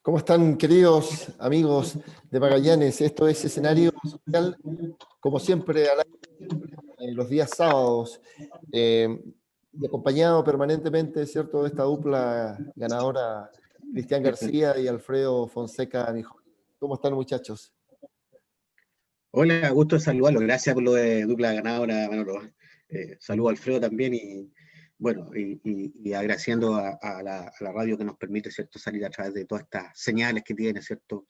¿Cómo están, queridos amigos de Magallanes? Esto es Escenario Social, como siempre, los días sábados, eh, y acompañado permanentemente, ¿cierto?, de esta dupla ganadora, Cristian García y Alfredo Fonseca Mijón. ¿Cómo están, muchachos? Hola, gusto de saludarlo. Gracias por lo de dupla ganadora, Manolo. Saludo a Alfredo también y bueno, y agradeciendo a la radio que nos permite, ¿cierto?, salir a través de todas estas señales que tiene, ¿cierto?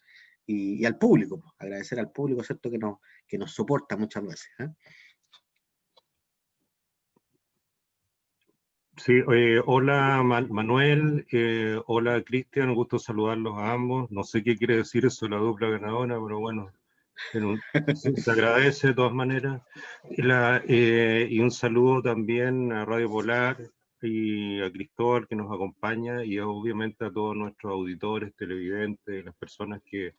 Y al público, pues, agradecer al público, ¿cierto?, que nos soporta muchas veces, ¿eh? Sí, hola Manuel, hola Cristian, gusto saludarlos a ambos. No sé qué quiere decir eso de la dupla ganadora, pero bueno, se agradece de todas maneras. Y un saludo también a Radio Polar y a Cristóbal que nos acompaña y obviamente a todos nuestros auditores, televidentes, las personas que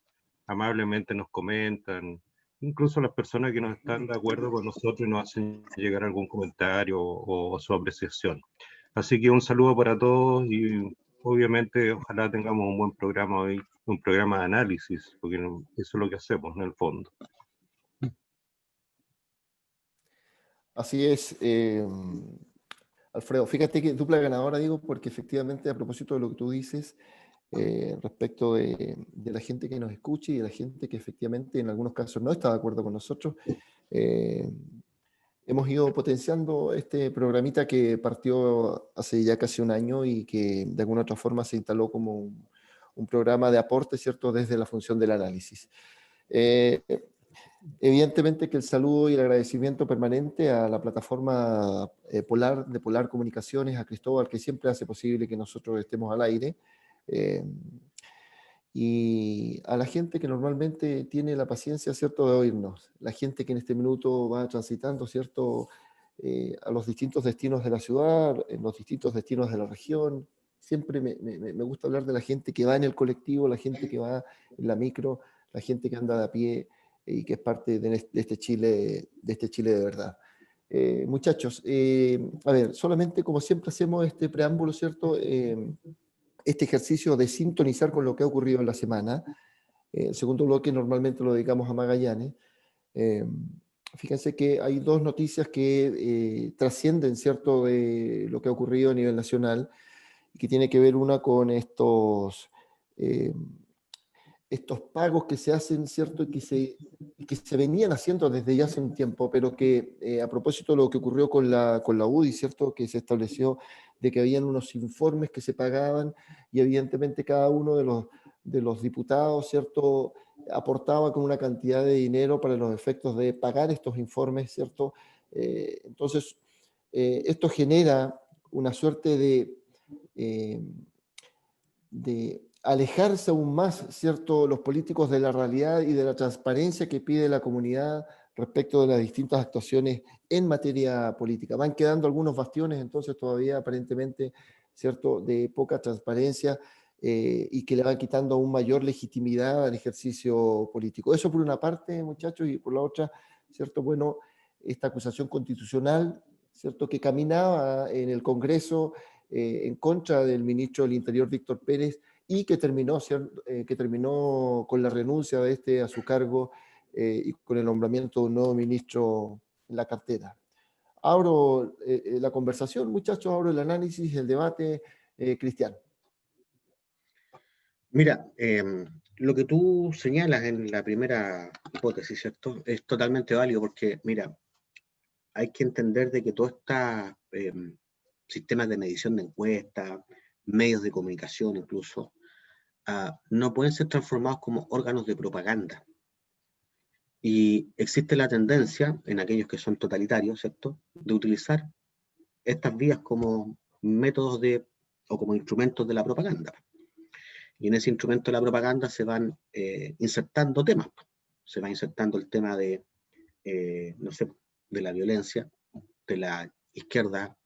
amablemente nos comentan, incluso las personas que no están de acuerdo con nosotros y nos hacen llegar algún comentario o su apreciación. Así que un saludo para todos y obviamente ojalá tengamos un buen programa hoy, un programa de análisis, porque eso es lo que hacemos en el fondo. Así es, Alfredo. Fíjate que dupla ganadora, digo, porque efectivamente, a propósito de lo que tú dices, respecto de la gente que nos escuche y de la gente que efectivamente en algunos casos no está de acuerdo con nosotros, eh, hemos ido potenciando este programita que partió hace ya casi un año y que de alguna otra forma se instaló como un programa de aporte, ¿cierto?, desde la función del análisis. Eh, Evidentemente que el saludo y el agradecimiento permanente a la plataforma Polar, de Polar Comunicaciones, a Cristóbal, que siempre hace posible que nosotros estemos al aire, eh, y a la gente que normalmente tiene la paciencia, ¿cierto?, de oírnos, la gente que en este minuto va transitando, ¿cierto?, a los distintos destinos de la ciudad, en los distintos destinos de la región. Siempre me gusta hablar de la gente que va en el colectivo, la gente que va en la micro, la gente que anda de a pie y que es parte de este Chile de verdad. Muchachos, a ver, solamente como siempre hacemos este preámbulo, ¿cierto? Este ejercicio de sintonizar con lo que ha ocurrido en la semana. El segundo bloque normalmente lo dedicamos a Magallanes. Eh, Fíjense que hay dos noticias que trascienden, ¿cierto?, de lo que ha ocurrido a nivel nacional y que tiene que ver una con eh, estos pagos que se hacen, ¿cierto?, y que se venían haciendo desde ya hace un tiempo, pero que a propósito de lo que ocurrió con la UDI, ¿cierto?, que se estableció de que habían unos informes que se pagaban y evidentemente cada uno de los diputados, ¿cierto?, aportaba con una cantidad de dinero para los efectos de pagar estos informes, ¿cierto? Entonces, esto genera una suerte eh, de alejarse aún más, ¿cierto?, los políticos de la realidad y de la transparencia que pide la comunidad respecto de las distintas actuaciones en materia política. Van quedando algunos bastiones, entonces, todavía aparentemente, ¿cierto?, de poca transparencia y que le van quitando aún mayor legitimidad al ejercicio político. Eso por una parte, muchachos, y por la otra, ¿cierto?, bueno, esta acusación constitucional, ¿cierto?, que caminaba en el Congreso en contra del ministro del Interior, Víctor Pérez, y que terminó con la renuncia de este a su cargo y con el nombramiento de un nuevo ministro en la cartera. Abro la conversación, muchachos, abro el análisis, el debate, Cristian. Mira, lo que tú señalas en la primera hipótesis, ¿cierto?, es totalmente válido porque, mira, hay que entender de que todos estos sistemas de medición de encuestas, medios de comunicación incluso, no pueden ser transformados como órganos de propaganda. Y existe la tendencia, en aquellos que son totalitarios, ¿cierto?, de utilizar estas vías como métodos o como instrumentos de la propaganda. Y en ese instrumento de la propaganda se van insertando temas. Se va insertando el tema no sé, de la violencia, de la izquierda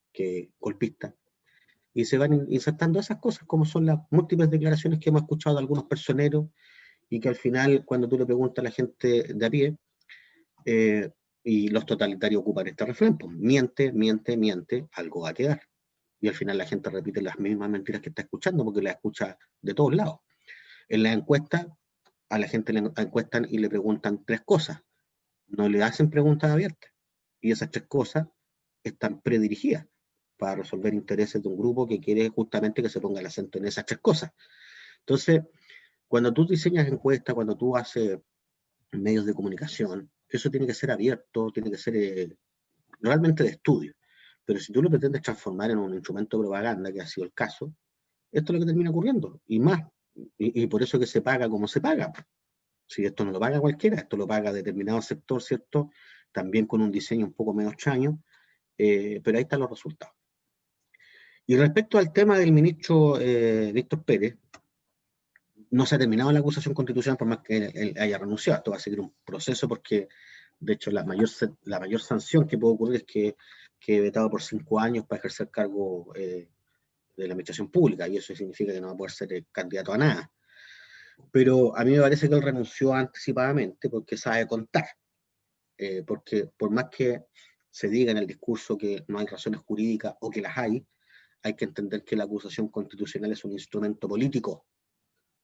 golpista, y se van insertando esas cosas, como son las múltiples declaraciones que hemos escuchado de algunos personeros, y que al final, cuando tú le preguntas a la gente de a pie, y los totalitarios ocupan este refrán, pues, miente, miente, miente, algo va a quedar. Y al final la gente repite las mismas mentiras que está escuchando, porque las escucha de todos lados. En la encuesta, a la gente le encuestan y le preguntan 3 cosas. No le hacen preguntas abiertas. Y esas 3 cosas están predirigidas para resolver intereses de un grupo que quiere justamente que se ponga el acento en esas 3 cosas. Entonces, cuando tú diseñas encuestas, cuando tú haces medios de comunicación, eso tiene que ser abierto, tiene que ser realmente de estudio. Pero si tú lo pretendes transformar en un instrumento de propaganda, que ha sido el caso, esto es lo que termina ocurriendo, y más. Y por eso que se paga como se paga. Si esto no lo paga cualquiera, esto lo paga determinado sector, ¿cierto? También con un diseño un poco menos extraño, pero ahí están los resultados. Y respecto al tema del ministro Víctor Pérez, no se ha terminado la acusación constitucional por más que él haya renunciado. Esto va a seguir un proceso porque, de hecho, la mayor sanción que puede ocurrir es que vetado por 5 años para ejercer cargo de la administración pública, y eso significa que no va a poder ser candidato a nada. Pero a mí me parece que él renunció anticipadamente porque sabe contar. Porque por más que se diga en el discurso que no hay razones jurídicas o que las hay que entender que la acusación constitucional es un instrumento político,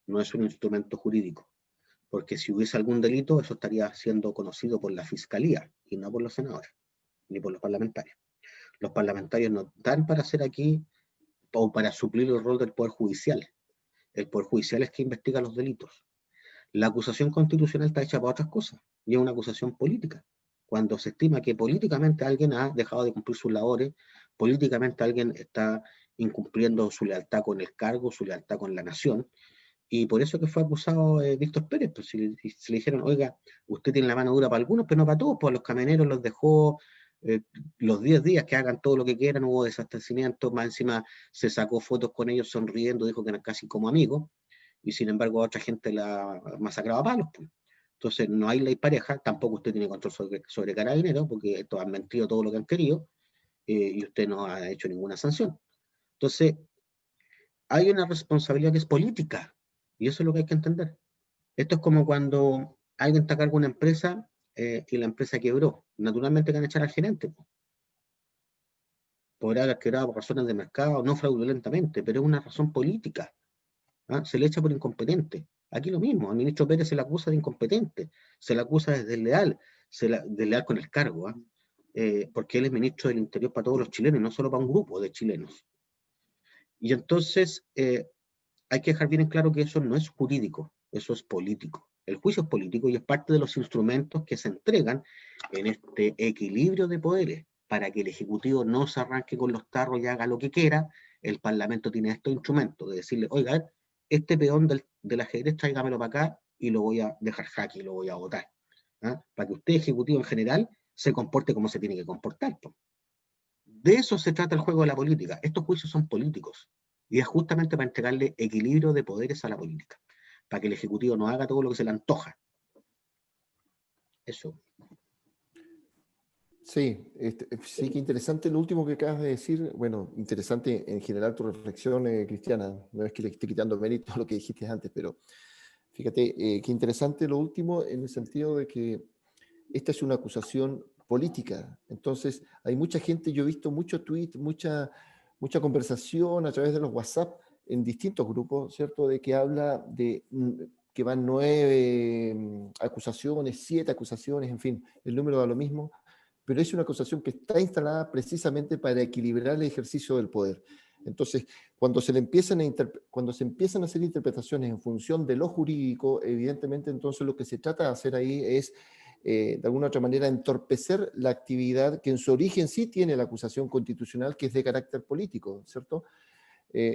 no es un instrumento jurídico. Porque si hubiese algún delito, eso estaría siendo conocido por la fiscalía y no por los senadores, ni por los parlamentarios. Los parlamentarios no están para hacer aquí o para suplir el rol del Poder Judicial. El Poder Judicial es que investiga los delitos. La acusación constitucional está hecha para otras cosas, y es una acusación política. Cuando se estima que políticamente alguien ha dejado de cumplir sus labores, políticamente alguien está incumpliendo su lealtad con el cargo, su lealtad con la nación, y por eso que fue acusado Víctor Pérez, pues si le dijeron, oiga, usted tiene la mano dura para algunos, pero no para todos, pues los camioneros los dejó los 10 días que hagan todo lo que quieran, hubo desabastecimiento, más encima se sacó fotos con ellos sonriendo, dijo que eran casi como amigos, y sin embargo a otra gente la masacraba a palos. Pues. Entonces no hay ley pareja, tampoco usted tiene control sobre Carabineros, porque estos han mentido todo lo que han querido, y usted no ha hecho ninguna sanción. Entonces, hay una responsabilidad que es política, y eso es lo que hay que entender. Esto es como cuando alguien está a cargo de una empresa y la empresa quebró. Naturalmente van a echar al gerente. Podrá haber quebrado por razones de mercado, no fraudulentamente, pero es una razón política. ¿Ah? Se le echa por incompetente. Aquí lo mismo, al ministro Pérez se le acusa de incompetente, se le acusa de desleal, desleal con el cargo, ¿ah? Porque él es ministro del Interior para todos los chilenos, no solo para un grupo de chilenos. Y entonces hay que dejar bien en claro que eso no es jurídico, eso es político. El juicio es político y es parte de los instrumentos que se entregan en este equilibrio de poderes. Para que el Ejecutivo no se arranque con los tarros y haga lo que quiera, el Parlamento tiene estos instrumentos de decirle, oiga, este peón del ajedrez tráigamelo para acá y lo voy a dejar jaque y lo voy a votar. ¿Ah? Para que usted, Ejecutivo en general, se comporte como se tiene que comportar. De eso se trata el juego de la política. Estos juicios son políticos. Y es justamente para entregarle equilibrio de poderes a la política, para que el Ejecutivo no haga todo lo que se le antoja. Eso. Sí, sí, que interesante lo último que acabas de decir. Bueno, interesante en general tu reflexión, Cristiana. No es que le esté quitando mérito a lo que dijiste antes, pero fíjate, qué interesante lo último en el sentido de que esta es una acusación política. Entonces, hay mucha gente, yo he visto muchos tweets, mucha conversación a través de los WhatsApp en distintos grupos, ¿cierto? De que habla de que van 9 acusaciones, 7 acusaciones, en fin, el número da lo mismo, pero es una acusación que está instalada precisamente para equilibrar el ejercicio del poder. Entonces, cuando se empiezan a hacer interpretaciones en función de lo jurídico, evidentemente entonces lo que se trata de hacer ahí es de alguna otra manera entorpecer la actividad que en su origen sí tiene la acusación constitucional, que es de carácter político, ¿cierto?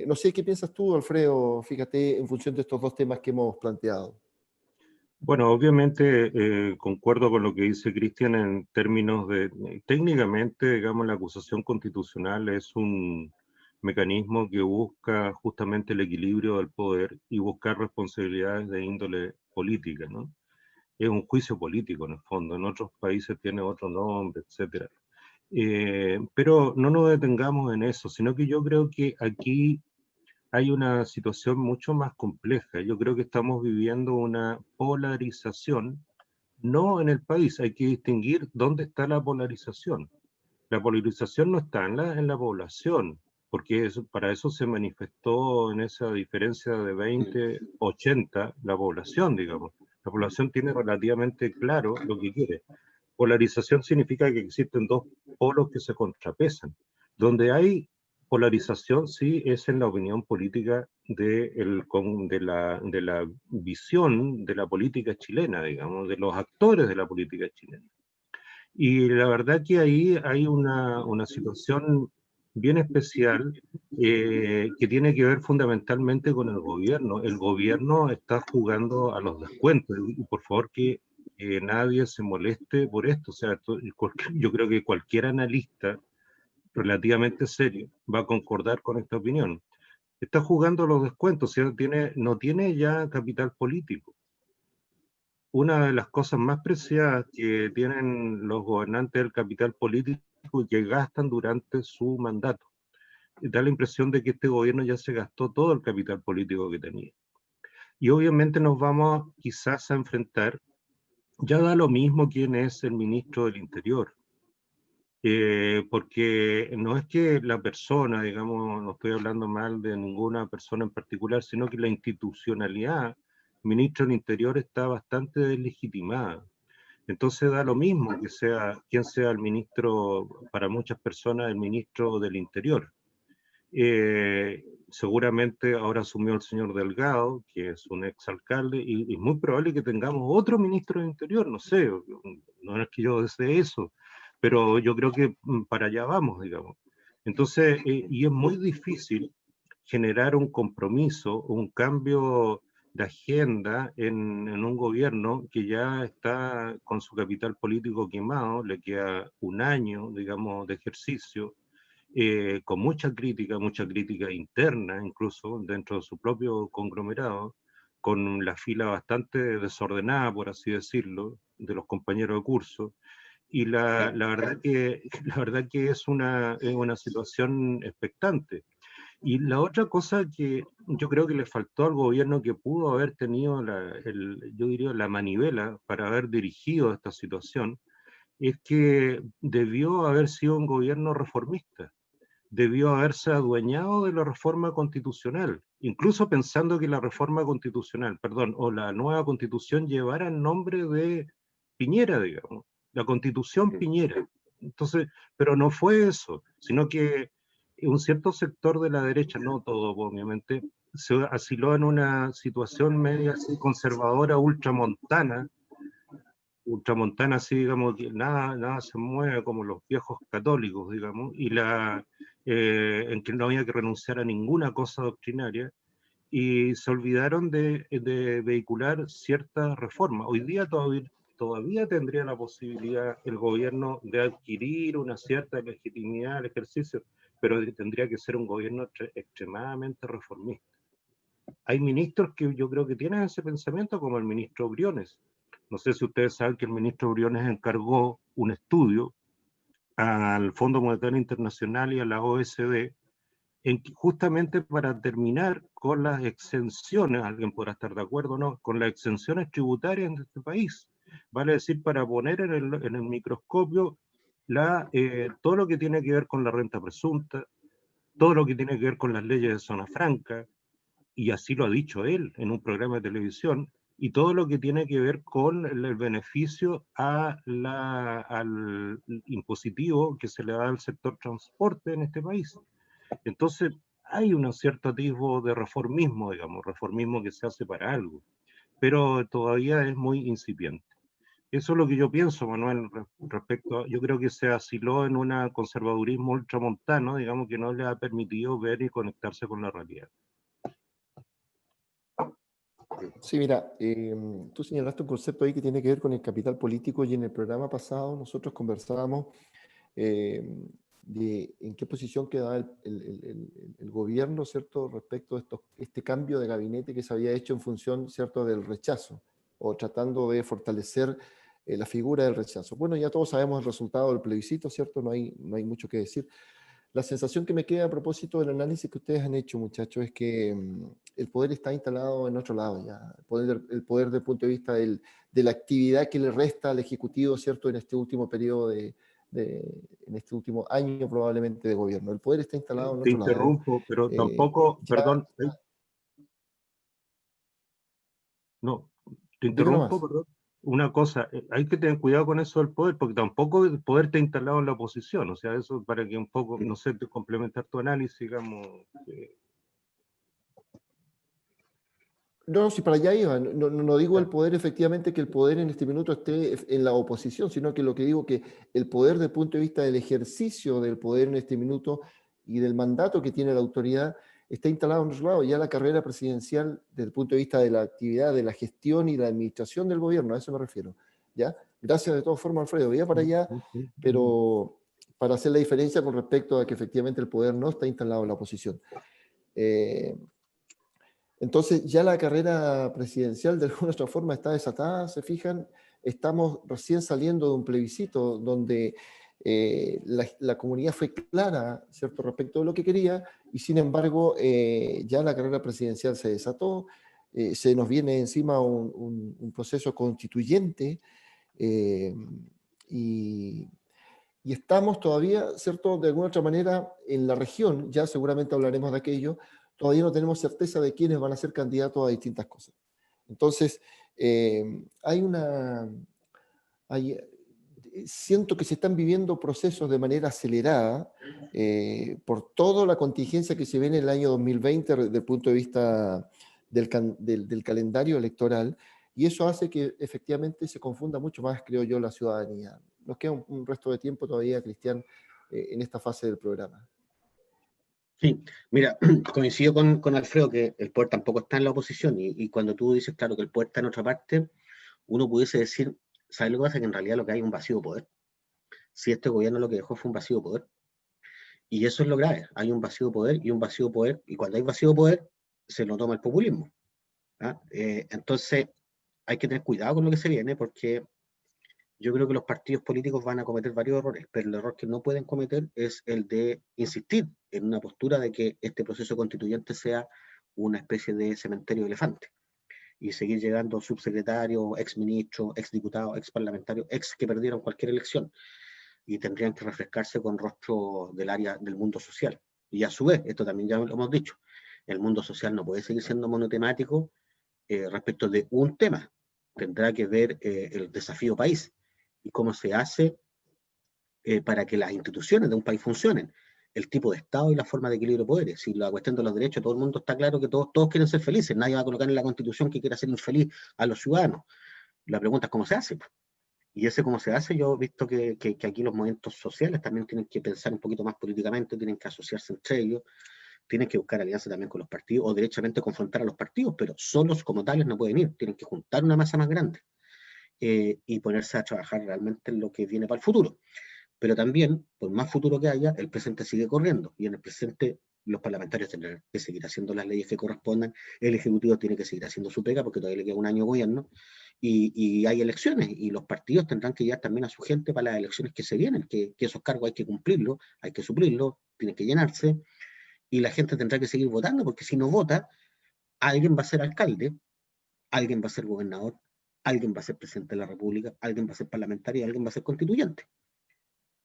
No sé qué piensas tú, Alfredo, fíjate, en función de estos dos temas que hemos planteado. Bueno, obviamente concuerdo con lo que dice Cristian en términos de, técnicamente, digamos, la acusación constitucional es un mecanismo que busca justamente el equilibrio del poder y buscar responsabilidades de índole política, ¿no? Es un juicio político en el fondo, en otros países tiene otro nombre, etc. Pero no nos detengamos en eso, sino que yo creo que aquí hay una situación mucho más compleja. Yo creo que estamos viviendo una polarización, no en el país, hay que distinguir dónde está la polarización. La polarización no está en la población, porque para eso se manifestó en esa diferencia de 20-80 la población, digamos. La población tiene relativamente claro lo que quiere. Polarización significa que existen dos polos que se contrapesan. Donde hay polarización, sí, es en la opinión política de la visión de la política chilena, digamos, de los actores de la política chilena. Y la verdad que ahí hay una situación bien especial que tiene que ver fundamentalmente con el gobierno. El gobierno está jugando a los descuentos y por favor que nadie se moleste por esto. O sea, yo creo que cualquier analista relativamente serio va a concordar con esta opinión. Está jugando a los descuentos, o sea, no tiene ya capital político. Una de las cosas más preciadas que tienen los gobernantes del capital político y que gastan durante su mandato. Y da la impresión de que este gobierno ya se gastó todo el capital político que tenía. Y obviamente nos vamos quizás a enfrentar, ya da lo mismo quién es el ministro del Interior, porque no es que la persona, digamos, no estoy hablando mal de ninguna persona en particular, sino que la institucionalidad, ministro del Interior, está bastante deslegitimada. Entonces da lo mismo que sea quien sea el ministro, para muchas personas, el ministro del Interior. Seguramente ahora asumió el señor Delgado, que es un exalcalde, y es muy probable que tengamos otro ministro del Interior, no sé, no es que yo desee eso, pero yo creo que para allá vamos, digamos. Entonces, y es muy difícil generar un compromiso, un cambio de agenda en un gobierno que ya está con su capital político quemado, le queda un año, digamos, de ejercicio, con mucha crítica interna, incluso dentro de su propio conglomerado, con la fila bastante desordenada, por así decirlo, de los compañeros de curso. Y la verdad la verdad que es una situación expectante. Y la otra cosa que yo creo que le faltó al gobierno, que pudo haber tenido yo diría la manivela para haber dirigido esta situación, es que debió haber sido un gobierno reformista, debió haberse adueñado de la reforma constitucional, incluso pensando que la reforma constitucional, perdón, o la nueva constitución llevara el nombre de Piñera, digamos, la constitución Piñera. Entonces, pero no fue eso, sino que un cierto sector de la derecha, no todo obviamente, se asiló en una situación media así conservadora, ultramontana, así, digamos, que nada se mueve como los viejos católicos, digamos, en que no había que renunciar a ninguna cosa doctrinaria, y se olvidaron de vehicular ciertas reformas. Hoy día todavía tendría la posibilidad el gobierno de adquirir una cierta legitimidad al ejercicio, pero tendría que ser un gobierno extremadamente reformista. Hay ministros que yo creo que tienen ese pensamiento, como el ministro Briones. No sé si ustedes saben que el ministro Briones encargó un estudio al Fondo Monetario Internacional y a la OECD, justamente para terminar con las exenciones, alguien podrá estar de acuerdo o no, con las exenciones tributarias de este país. Vale decir, para poner en el microscopio todo lo que tiene que ver con la renta presunta, todo lo que tiene que ver con las leyes de zona franca, y así lo ha dicho él en un programa de televisión, y todo lo que tiene que ver con el beneficio al impositivo que se le da al sector transporte en este país. Entonces, hay un cierto atisbo de reformismo, digamos, reformismo que se hace para algo, pero todavía es muy incipiente. Eso es lo que yo pienso, Manuel, yo creo que se asiló en un conservadurismo ultramontano, digamos, que no le ha permitido ver y conectarse con la realidad. Sí, mira, tú señalaste un concepto ahí que tiene que ver con el capital político, y en el programa pasado nosotros conversábamos eh, de en qué posición quedaba el gobierno, ¿cierto?, respecto a este cambio de gabinete que se había hecho en función, ¿cierto?, del rechazo, o tratando de fortalecer la figura del rechazo. Bueno, ya todos sabemos el resultado del plebiscito, ¿cierto? No hay mucho que decir. La sensación que me queda a propósito del análisis que ustedes han hecho, muchachos, es que el poder está instalado en otro lado ya. El poder desde el punto de vista de la actividad que le resta al Ejecutivo, ¿cierto?, en este último periodo de en este último año probablemente de gobierno. El poder está instalado en Te otro lado. interrumpo, pero tampoco, Ya, perdón, no, te dime interrumpo, nomás. perdón. Una cosa, hay que tener cuidado con eso del poder, porque tampoco el poder está instalado en la oposición, o sea, eso para que un poco, no sé, complementar tu análisis, digamos. No, si para allá iba, no digo el Ya. poder efectivamente que el poder en este minuto esté en la oposición, sino que lo que digo que el poder desde el punto de vista del ejercicio del poder en este minuto y del mandato que tiene la autoridad está instalado en otro lado. Ya la carrera presidencial desde el punto de vista de la actividad, de la gestión y la administración del gobierno, a eso me refiero. ¿Ya? Gracias de todas formas, Alfredo. Voy a para allá, pero para hacer la diferencia con respecto a que efectivamente el poder no está instalado en la oposición. Entonces ya la carrera presidencial de alguna otra forma está desatada, se fijan, estamos recién saliendo de un plebiscito donde la comunidad fue clara, ¿cierto?, respecto de lo que quería, y sin embargo ya la carrera presidencial se desató, se nos viene encima un proceso constituyente eh, y, y estamos todavía, ¿cierto?, de alguna otra manera en la región, ya seguramente hablaremos de aquello, todavía no tenemos certeza de quiénes van a ser candidatos a distintas cosas. Entonces, hay una... siento que se están viviendo procesos de manera acelerada por toda la contingencia que se ve en el año 2020 desde el punto de vista del calendario electoral, y eso hace que efectivamente se confunda mucho más, creo yo, la ciudadanía. Nos queda un resto de tiempo todavía, Cristian, en esta fase del programa. Sí, mira, coincido con Alfredo que el poder tampoco está en la oposición y cuando tú dices, claro, que el poder está en otra parte, uno pudiese decir, ¿sabes lo que pasa? Que en realidad lo que hay es un vacío de poder. Si este gobierno lo que dejó fue un vacío de poder. Y eso es lo grave, hay un vacío de poder y un vacío de poder, y cuando hay vacío de poder, se lo toma el populismo. ¿Ah? Entonces, hay que tener cuidado con lo que se viene porque yo creo que los partidos políticos van a cometer varios errores, pero el error que no pueden cometer es el de insistir en una postura de que este proceso constituyente sea una especie de cementerio de elefantes y seguir llegando subsecretarios, exministros, exdiputados, exparlamentarios, ex que perdieron cualquier elección y tendrían que refrescarse con rostros del área del mundo social. Y a su vez, esto también ya lo hemos dicho, el mundo social no puede seguir siendo monotemático respecto de un tema. Tendrá que ver el desafío país y cómo se hace para que las instituciones de un país funcionen, el tipo de Estado y la forma de equilibrio de poderes. Si la cuestión de los derechos, todo el mundo está claro que todos quieren ser felices, nadie va a colocar en la Constitución que quiera hacer infeliz a los ciudadanos. La pregunta es cómo se hace. Y ese cómo se hace, yo he visto que aquí los movimientos sociales también tienen que pensar un poquito más políticamente, tienen que asociarse entre ellos, tienen que buscar alianza también con los partidos o derechamente confrontar a los partidos, pero solos como tales no pueden ir, tienen que juntar una masa más grande y ponerse a trabajar realmente en lo que viene para el futuro. Pero también, por más futuro que haya, el presente sigue corriendo y en el presente los parlamentarios tendrán que seguir haciendo las leyes que correspondan, el Ejecutivo tiene que seguir haciendo su pega porque todavía le queda un año de gobierno y hay elecciones y los partidos tendrán que llevar también a su gente para las elecciones que se vienen, que esos cargos hay que cumplirlos, hay que suplirlos, tienen que llenarse y la gente tendrá que seguir votando porque si no vota, alguien va a ser alcalde, alguien va a ser gobernador, alguien va a ser presidente de la República, alguien va a ser parlamentario y alguien va a ser constituyente.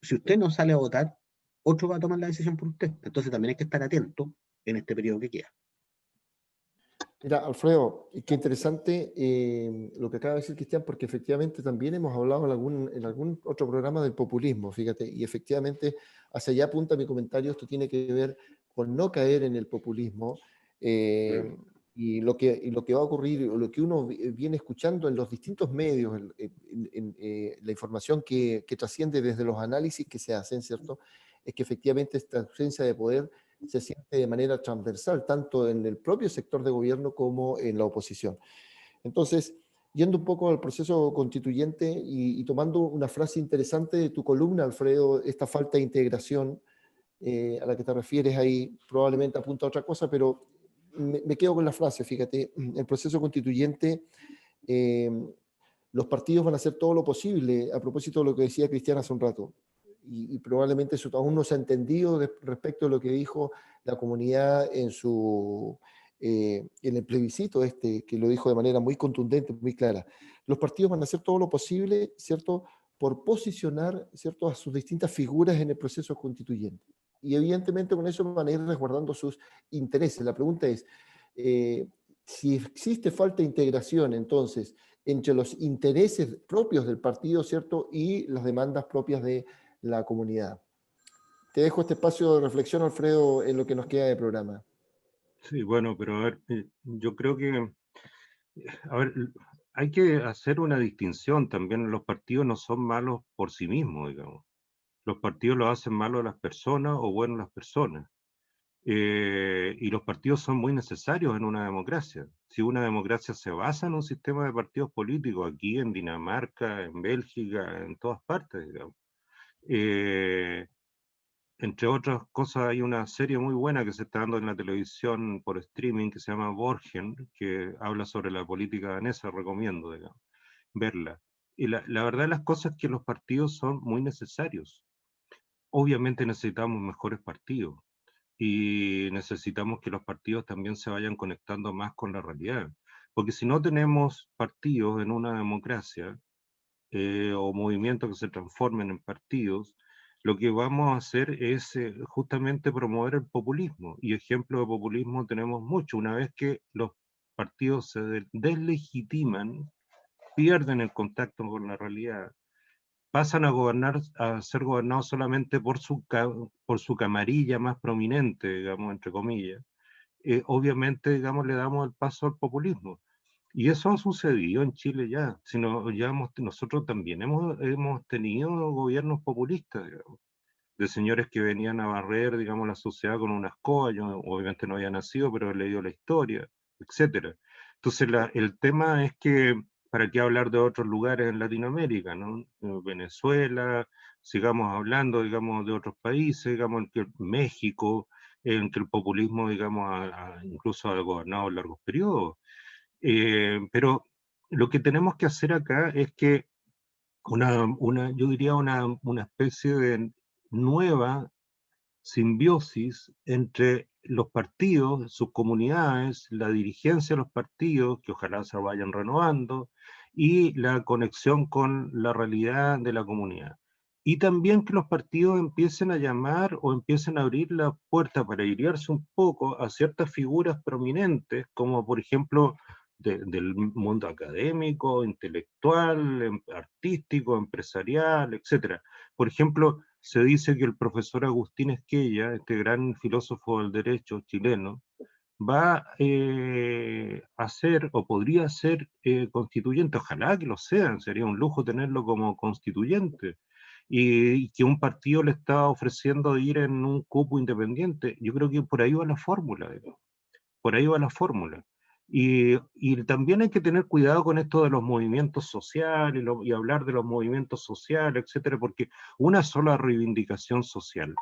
Si usted no sale a votar, otro va a tomar la decisión por usted. Entonces también hay que estar atento en este periodo que queda. Mira, Alfredo, qué interesante lo que acaba de decir Cristian, porque efectivamente también hemos hablado en algún otro programa del populismo, fíjate, y efectivamente hacia allá apunta mi comentario, esto tiene que ver con no caer en el populismo y lo que va a ocurrir, o lo que uno viene escuchando en los distintos medios, la información que trasciende desde los análisis que se hacen, ¿cierto? Es que efectivamente esta ausencia de poder se siente de manera transversal, tanto en el propio sector de gobierno como en la oposición. Entonces, yendo un poco al proceso constituyente y tomando una frase interesante de tu columna, Alfredo, esta falta de integración a la que te refieres ahí, probablemente apunta a otra cosa, pero me quedo con la frase, fíjate, el proceso constituyente, eh, los partidos van a hacer todo lo posible, a propósito de lo que decía Cristian hace un rato, y probablemente eso aún no se ha entendido respecto a lo que dijo la comunidad en el plebiscito que lo dijo de manera muy contundente, muy clara. Los partidos van a hacer todo lo posible, ¿cierto?, por posicionar, ¿cierto?, a sus distintas figuras en el proceso constituyente. Y evidentemente con eso van a ir resguardando sus intereses. La pregunta es, si existe falta de integración, entonces, entre los intereses propios del partido, ¿cierto?, y las demandas propias de la comunidad. Te dejo este espacio de reflexión, Alfredo, en lo que nos queda de programa. Sí, bueno, pero a ver, yo creo que, a ver, hay que hacer una distinción también. Los partidos no son malos por sí mismos, digamos. Los partidos los hacen malos las personas o buenos las personas. Y los partidos son muy necesarios en una democracia. Si una democracia se basa en un sistema de partidos políticos, aquí en Dinamarca, en Bélgica, en todas partes, digamos. Entre otras cosas, hay una serie muy buena que se está dando en la televisión por streaming que se llama Borgen, que habla sobre la política danesa, recomiendo, digamos, verla. Y la verdad de las cosas es que los partidos son muy necesarios. Obviamente necesitamos mejores partidos y necesitamos que los partidos también se vayan conectando más con la realidad. Porque si no tenemos partidos en una democracia, o movimientos que se transformen en partidos, lo que vamos a hacer es justamente promover el populismo. Y ejemplos de populismo tenemos mucho. Una vez que los partidos se deslegitiman, pierden el contacto con la realidad, pasan a gobernar, a ser gobernados solamente por por su camarilla más prominente, digamos, entre comillas, obviamente, digamos, le damos el paso al populismo. Y eso ha sucedido en Chile ya. Sino, nosotros también hemos tenido gobiernos populistas, digamos, de señores que venían a barrer, digamos, la sociedad con una escoba. Yo obviamente no había nacido, pero he leído la historia, etcétera. Entonces, el tema es que, ¿para qué hablar de otros lugares en Latinoamérica, no? Venezuela, sigamos hablando, digamos, de otros países, digamos, en que México, en que el populismo, digamos, incluso ha gobernado largos periodos. Pero lo que tenemos que hacer acá es que yo diría una especie de nueva simbiosis entre los partidos, sus comunidades, la dirigencia de los partidos, que ojalá se vayan renovando, y la conexión con la realidad de la comunidad. Y también que los partidos empiecen a llamar o empiecen a abrir la puerta para airearse un poco a ciertas figuras prominentes, como por ejemplo del mundo académico, intelectual, artístico, empresarial, etc. Por ejemplo, se dice que el profesor Agustín Esquella, este gran filósofo del derecho chileno, va a ser o podría ser constituyente. Ojalá que lo sean, sería un lujo tenerlo como constituyente. Y que un partido le está ofreciendo ir en un cupo independiente. Yo creo que por ahí va la fórmula, digamos. Por ahí va la fórmula. Y también hay que tener cuidado con esto de los movimientos sociales y hablar de los movimientos sociales, etcétera, porque una sola reivindicación social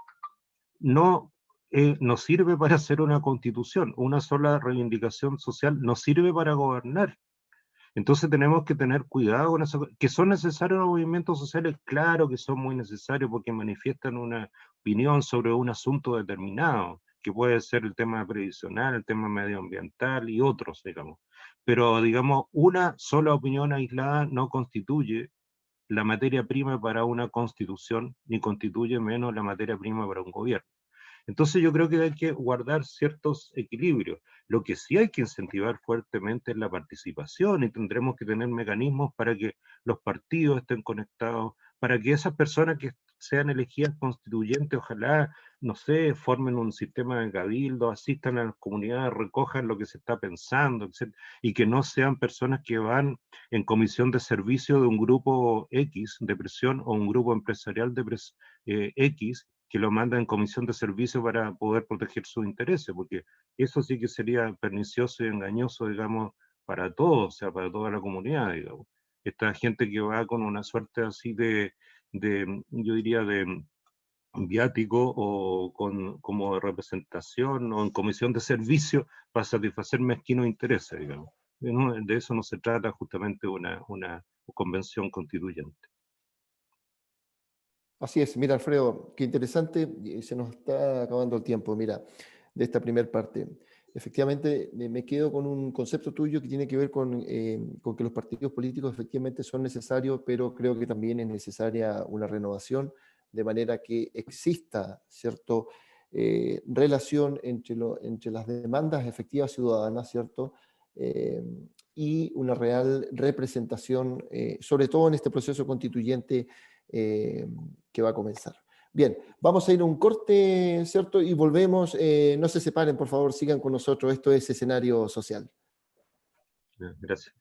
no, no sirve para hacer una constitución. Una sola reivindicación social no sirve para gobernar. Entonces tenemos que tener cuidado con eso. ¿Que son necesarios los movimientos sociales? Claro que son muy necesarios porque manifiestan una opinión sobre un asunto determinado, que puede ser el tema previsional, el tema medioambiental y otros, digamos. Pero, digamos, una sola opinión aislada no constituye la materia prima para una constitución, ni constituye menos la materia prima para un gobierno. Entonces yo creo que hay que guardar ciertos equilibrios. Lo que sí hay que incentivar fuertemente es la participación y tendremos que tener mecanismos para que los partidos estén conectados, para que esas personas que sean elegidas constituyentes, ojalá, no sé, formen un sistema de cabildo, asistan a las comunidades, recojan lo que se está pensando, etc. Y que no sean personas que van en comisión de servicio de un grupo X de presión o un grupo empresarial de X, que lo manda en comisión de servicio para poder proteger sus intereses, porque eso sí que sería pernicioso y engañoso, digamos, para todos, o sea, para toda la comunidad, digamos. Esta gente que va con una suerte así yo diría, de viático o como de representación o en comisión de servicio para satisfacer mezquinos intereses, digamos. De eso no se trata justamente una convención constituyente. Así es, mira, Alfredo, qué interesante, se nos está acabando el tiempo, mira, de esta primera parte. efectivamente me quedo con un concepto tuyo que tiene que ver con que los partidos políticos efectivamente son necesarios, pero creo que también es necesaria una renovación, de manera que exista, ¿cierto?, relación entre las demandas efectivas ciudadanas, ¿cierto?, y una real representación, sobre todo en este proceso constituyente que va a comenzar. Bien, vamos a ir a un corte, ¿cierto? Y volvemos. No se separen, por favor, sigan con nosotros. Esto es Escenario Social. Gracias.